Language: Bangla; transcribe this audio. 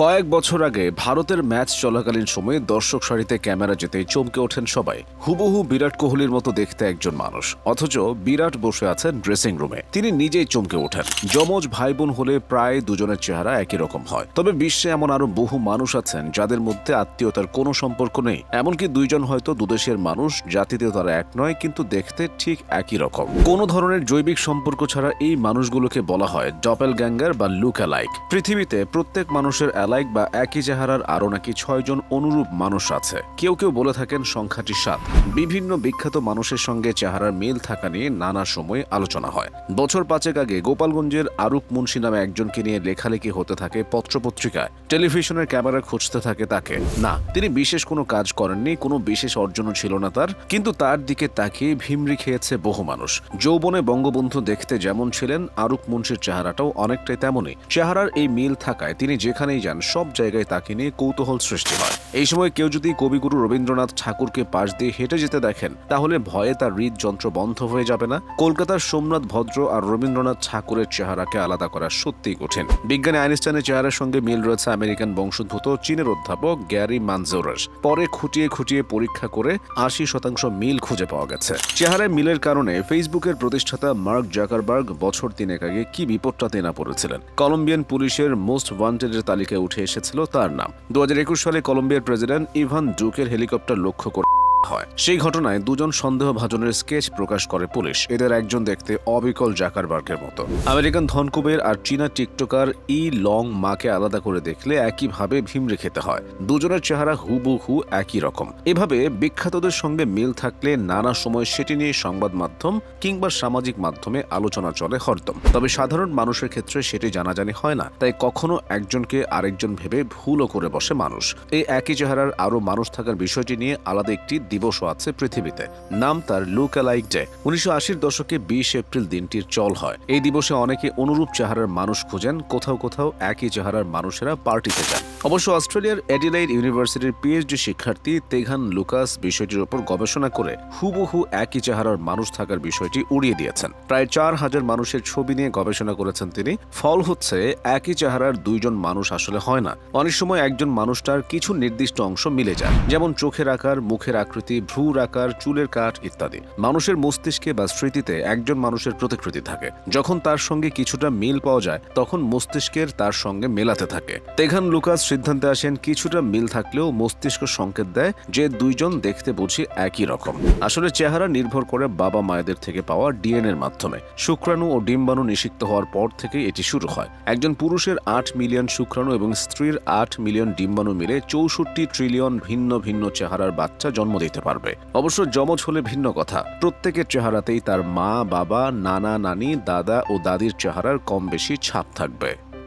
কয়েক বছর আগে ভারতের ম্যাচ চলাকালীন সময়ে দর্শক সারিতে ক্যামেরা যেতেই চমকে ওঠেন সবাই। হুবহু বিরাট কোহলির মতো দেখতে একজন মানুষ, অথচ বিরাট বসে আছেন ড্রেসিং রুমে। তিনি নিজেই চমকে ওঠেন। যমজ ভাই বোন হলে প্রায় দুজনের চেহারা একই রকম হয়, তবে বিশ্বে এমন আরো বহু মানুষ আছেন যাদের মধ্যে আত্মীয়তার কোনো সম্পর্ক নেই। এমনকি দুইজন হয়তো দুদেশের মানুষ, জাতিতে তারা এক নয়, কিন্তু দেখতে ঠিক একই রকম। কোনো ধরনের জৈবিক সম্পর্ক ছাড়া এই মানুষগুলোকে বলা হয় ডপেলগ্যাঙ্গার বা লুক-অ্যালাইক। পৃথিবীতে প্রত্যেক মানুষের অ্যালাইক বা একই চেহারার আরও নাকি 6 জন অনুরূপ মানুষ আছে। কেউ কেউ বলে থাকেন সংখ্যাটি 7। বিভিন্ন বিখ্যাত মানুষের সঙ্গে চেহারার মিল থাকা নিয়ে নানা সময়ে আলোচনা হয়। বছর 5 আগে গোপালগঞ্জের আরুক মুন্সি নামে একজনকে নিয়ে লেখালেখি হতে থাকে পত্রপত্রিকায়। টেলিভিশনের ক্যামেরা খুঁজতে থাকে তাকে। না, তিনি বিশেষ কোনো কাজ করেননি, কোনো বিশেষ অর্জনও ছিল না তার, কিন্তু তার দিকে তাকিয়ে ভিমরি খেয়েছে বহু মানুষ। যৌবনে বঙ্গবন্ধু দেখতে যেমন ছিলেন, আরুক মুন্সির চেহারাটাও অনেকটাই তেমনই। চেহারার এই মিল থাকায় তিনি যেখানেই যান সব জায়গায় তাকে নিয়ে কৌতূহল সৃষ্টি হয়। এই সময় কেউ যদি কবিগুরু রবীন্দ্রনাথ ঠাকুরকে পাশ দিয়ে হেঁটে যেতে দেখেন, তাহলে ভয়ে তার হৃদযন্ত্র বন্ধ হয়ে যাবে না? কলকাতার সোমনাথ ভদ্র আর রবীন্দ্রনাথ ঠাকুরের চেহারাকে আলাদা করা সত্যিই কঠিন। বিজ্ঞানী আইনস্টাইনের চেহারার সঙ্গে মিল রয়েছে আমেরিকান বংশোদ্ভূত চীনের অধ্যাপক গ্যারি মানজৌরের। পরে খুঁটিয়ে খুঁটিয়ে পরীক্ষা করে 80% মিল খুঁজে পাওয়া গেছে। চেহারায় মিলের কারণে ফেসবুকের প্রতিষ্ঠাতা মার্ক জাকারবার্গ বছর 3 আগে কি বিপদটাতে না পড়েছিলেন। কলম্বিয়ান পুলিশের মোস্ট ওয়ান্টেডের তালিকায় উঠে এসেছিল তার নাম। 2021 সালে কলম্বিয়ার প্রেসিডেন্ট ইভান ডুকের হেলিকপ্টার লক্ষ্য করে হয়। সেই ঘটনায় দুজন সন্দেহভাজনের স্কেচ প্রকাশ করে পুলিশ। এদের একজন দেখতে অবিকল জাকারবার্গের মতো। আমেরিকান ধনকুবের আর চীনা টিকটকার ই লং মাকে আলাদা করে দেখলে একইভাবে ভিমড়ে খেতে হয়। দুজনের চেহারা হুবহু একই রকম। এভাবে বিখ্যাতদের সঙ্গে মিল থাকলে নানা সময় সেটি নিয়ে সংবাদ মাধ্যম কিংবা সামাজিক মাধ্যমে আলোচনা চলে হরদম। তবে সাধারণ মানুষের ক্ষেত্রে সেটি জানাজানি হয় না, তাই কখনো একজনকে আরেকজন ভেবে ভুলও করে বসে মানুষ। এই একই চেহারার আরো মানুষ থাকার বিষয়টি নিয়ে আলাদা একটি দিবসও আছে পৃথিবীতে। নাম তার লুক-অ্যালাইক ডে। 1980-র দশকে 20 এপ্রিল দিনটির চল হয়। এই দিবসে অনেকে অনুরূপ চেহারার মানুষ খুঁজেন, কোথাও কোথাও একই চেহারার মানুষেরা পার্টিতে যান। অবশ্য অস্ট্রেলিয়ার অ্যাডিলেইড ইউনিভার্সিটির পিএইচডি শিক্ষার্থী তেঘান লুকাস বিষয়টির উপর গবেষণা করে হুবহু একই চেহারার মানুষ থাকার বিষয়টি উড়িয়ে দিয়েছেন। প্রায় 4000 মানুষের ছবি নিয়ে গবেষণা করেছেন তিনি। ফল হচ্ছে একই চেহারার দুইজন মানুষ আসলে হয় না। অনেক সময় একজন মানুষটার কিছু নির্দিষ্ট অংশ মিলে যায়, যেমন চোখের আকার, মুখের আকৃতি, ভ্রুর আকার, চুলের কাট ইত্যাদি। মানুষের মস্তিষ্কে বা স্মৃতিতে একজন মানুষের প্রতিকৃতি থাকে। যখন তার সঙ্গে কিছুটা মিল পাওয়া যায়, তখন মস্তিষ্কের তার সঙ্গে মেলাতে থাকে। তেঘান লুকাস সিদ্ধান্তে আসেন কিছুটা মিল থাকলেও মস্তিষ্ক সংকেত দেয় যে দুইজন দেখতে বুঝি একই রকম। আসলে চেহারা নির্ভর করে বাবা মায়েদের থেকে পাওয়া ডিএনএর মাধ্যমে। শুক্রাণু ও ডিম্বাণু নিষিক্ত হওয়ার পর থেকে এটি শুরু হয়। একজন পুরুষের 8 মিলিয়ন শুক্রাণু এবং স্ত্রীর 8 মিলিয়ন ডিম্বাণু মিলে 64 ট্রিলিয়ন ভিন্ন ভিন্ন চেহারার বাচ্চা জন্ম দিতে পারবে। অবশ্য যমজ হলে ভিন্ন কথা। প্রত্যেকের চেহারাতেই তার মা, বাবা, নানা, নানি, দাদা ও দাদির চেহারার কম বেশি ছাপ থাকবে।